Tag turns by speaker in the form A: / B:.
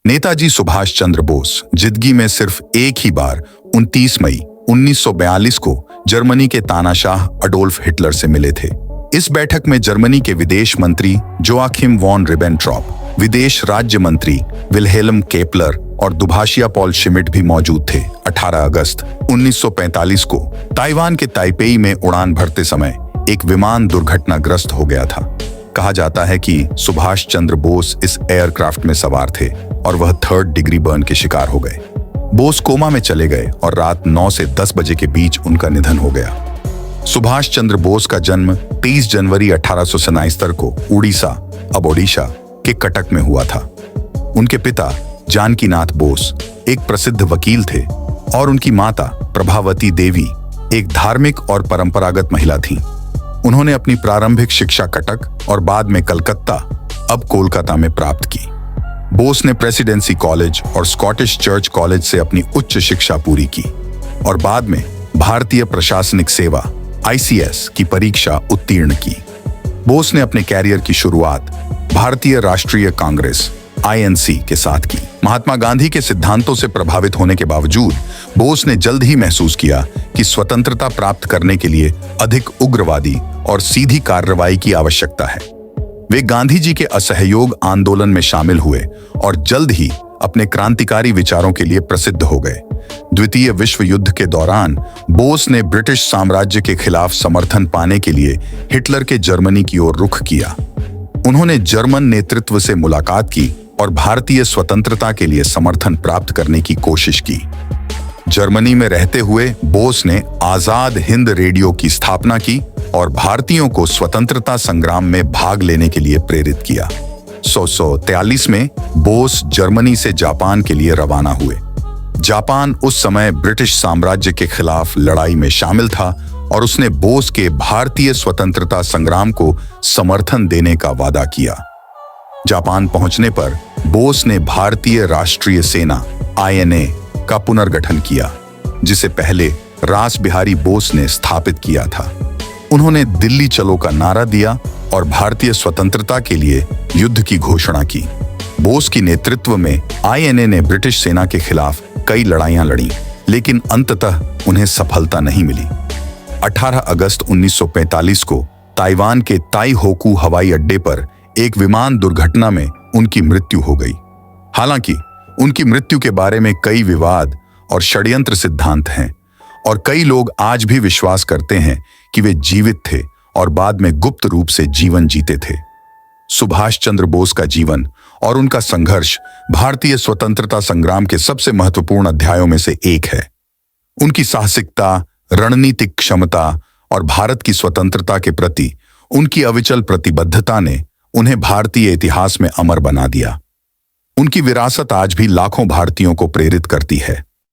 A: नेताजी सुभाष चंद्र बोस जिंदगी में सिर्फ एक ही बार 29 मई 1942 को जर्मनी के तानाशाह अडोल्फ हिटलर से मिले थे। इस बैठक में जर्मनी के विदेश मंत्री जोआकिम वॉन रिबेनट्रॉप, विदेश राज्य मंत्री विल्हेल्म केपलर और दुभाषिया पॉल शिमिट भी मौजूद थे। 18 अगस्त 1945 को ताइवान के ताइपेई में उड़ान भरते समय एक विमान दुर्घटनाग्रस्त हो गया था। कहा जाता है कि सुभाष चंद्र बोस इस एयरक्राफ्ट में सवार थे और वह 3rd डिग्री बर्न के शिकार हो गए। बोस कोमा में चले गए और रात 9 से 10 बजे के बीच उनका निधन हो गया। सुभाष चंद्र बोस का जन्म 23 जनवरी 1877 को उड़ीसा, अब ओडिशा के कटक में हुआ था। उनके पिता जानकीनाथ बोस एक प्रसिद्ध वकील थे और उनकी माता प्रभावती देवी एक धार्मिक और परंपरागत महिला थीं। उन्होंने अपनी प्रारंभिक शिक्षा कटक और बाद में कलकत्ता, अब कोलकाता में प्राप्त की। बोस ने प्रेसिडेंसी कॉलेज और स्कॉटिश चर्च कॉलेज से अपनी उच्च शिक्षा पूरी की और बाद में भारतीय प्रशासनिक सेवा ICS की परीक्षा उत्तीर्ण की। बोस ने अपने कैरियर की शुरुआत भारतीय राष्ट्रीय कांग्रेस INC के साथ की। महात्मा गांधी के सिद्धांतों से प्रभावित होने के बावजूद बोस ने जल्द ही महसूस किया कि स्वतंत्रता प्राप्त करने के लिए अधिक उग्रवादी और सीधी कार्रवाई की आवश्यकता है। वे गांधी जी के असहयोग आंदोलन में शामिल हुए और जल्द ही अपने क्रांतिकारी विचारों के लिए प्रसिद्ध हो गए। द्वितीय विश्व युद्ध के दौरान बोस ने ब्रिटिश साम्राज्य के खिलाफ समर्थन पाने के लिए हिटलर के जर्मनी की ओर रुख किया। उन्होंने जर्मन नेतृत्व से मुलाकात की और भारतीय स्वतंत्रता के लिए समर्थन प्राप्त करने की कोशिश की। जर्मनी में रहते हुए बोस ने आजाद हिंद रेडियो की स्थापना की और भारतीयों को स्वतंत्रता संग्राम में भाग लेने के लिए प्रेरित किया। 1943 में बोस जर्मनी से जापान के लिए रवाना हुए। जापान उस समय ब्रिटिश साम्राज्य के खिलाफ लड़ाई में शामिल था और उसने बोस के भारतीय स्वतंत्रता संग्राम को समर्थन देने का वादा किया। जापान पहुंचने पर बोस ने भारतीय राष्ट्रीय सेना INA का पुनर्गठन किया, जिसे पहले रास बिहारी बोस ने स्थापित किया था। उन्होंने दिल्ली चलो का नारा दिया और भारतीय स्वतंत्रता के लिए युद्ध की घोषणा की। बोस की नेतृत्व में INA ने ब्रिटिश सेना के खिलाफ कई लड़ाइयां लड़ी, लेकिन अंततः उन्हें सफलता नहीं मिली। 18 अगस्त 1945 को ताइवान के ताई होकू हवाई अड्डे पर एक विमान दुर्घटना में उनकी मृत्यु हो गई। हालांकि उनकी मृत्यु के बारे में कई विवाद और षड्यंत्र सिद्धांत हैं और कई लोग आज भी विश्वास करते हैं कि वे जीवित थे और बाद में गुप्त रूप से जीवन जीते थे। सुभाष चंद्र बोस का जीवन और उनका संघर्ष भारतीय स्वतंत्रता संग्राम के सबसे महत्वपूर्ण अध्यायों में से एक है। उनकी साहसिकता, रणनीतिक क्षमता और भारत की स्वतंत्रता के प्रति उनकी अविचल प्रतिबद्धता ने उन्हें भारतीय इतिहास में अमर बना दिया। उनकी विरासत आज भी लाखों भारतीयों को प्रेरित करती है।